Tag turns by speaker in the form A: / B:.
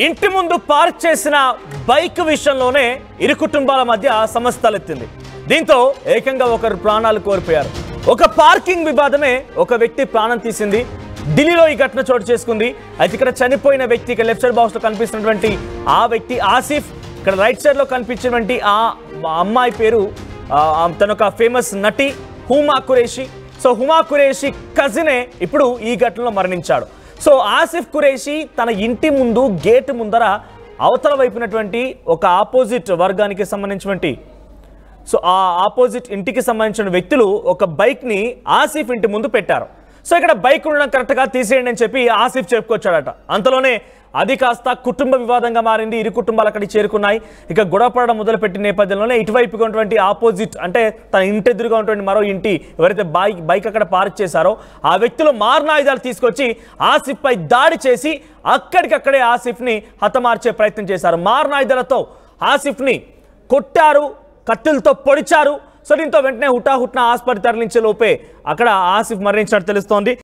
A: ఇంటి ముందు పార్క్ చేసిన బైక్ విషయంలోనే ఇరు కుటుంబాల మధ్య సమస్య తలెత్తింది. దీంతో ఏకంగా ఒకరు ప్రాణాలు కోల్పోయారు. ఒక పార్కింగ్ వివాదమే ఒక వ్యక్తి ప్రాణం తీసింది. ఢిల్లీలో ఈ ఘటన చోటు చేసుకుంది. అయితే ఇక్కడ చనిపోయిన వ్యక్తి ఇక్కడ లెఫ్ట్ సైడ్ బాక్స్ లో కనిపిస్తున్నటువంటి ఆ వ్యక్తి ఆసిఫ్. ఇక్కడ రైట్ సైడ్ లో కనిపించినటువంటి ఆ అమ్మాయి పేరు తన ఒక ఫేమస్ నటి హుమా ఖురేషీ. సో హుమా ఖురేషీ కజినే ఇప్పుడు ఈ ఘటనలో మరణించాడు. సో ఆసిఫ్ ఖురేషీ తన ఇంటి ముందు గేట్ ముందర అవతల వైపునటువంటి ఒక ఆపోజిట్ వర్గానికి సంబంధించినటువంటి సో ఆ ఆపోజిట్ ఇంటికి సంబంధించిన వ్యక్తులు ఒక బైక్ని ఆసిఫ్ ఇంటి ముందు పెట్టారు. సో ఇక్కడ బైక్ ఉండడం కరెక్ట్గా తీసేయండి అని చెప్పి ఆసిఫ్ చెప్పుకొచ్చాడట. అంతలోనే అది కాస్త కుటుంబ వివాదంగా మారింది. ఇరు కుటుంబాలు అక్కడికి చేరుకున్నాయి. ఇక గొడవపడడం మొదలుపెట్టిన నేపథ్యంలోనే ఇటువైపుగా ఉన్నటువంటి ఆపోజిట్ అంటే తన ఇంటి ఎదురుగా ఉన్నటువంటి మరో ఇంటి ఎవరైతే బైక్ అక్కడ పార్క్ చేశారో ఆ వ్యక్తులు మారణాయుధాలు తీసుకొచ్చి ఆసిఫ్ పై దాడి చేసి అక్కడికక్కడే ఆసిఫ్ని హతమార్చే ప్రయత్నం చేశారు. మారణాయుధాలతో ఆసిఫ్ని కొట్టారు, కత్తులతో పొడిచారు. సో దీంతో వెంటనే హుటాహుట్న ఆసుపత్రి తరలించే లోపే అక్కడ ఆసిఫ్ మరణించినట్టు తెలుస్తోంది.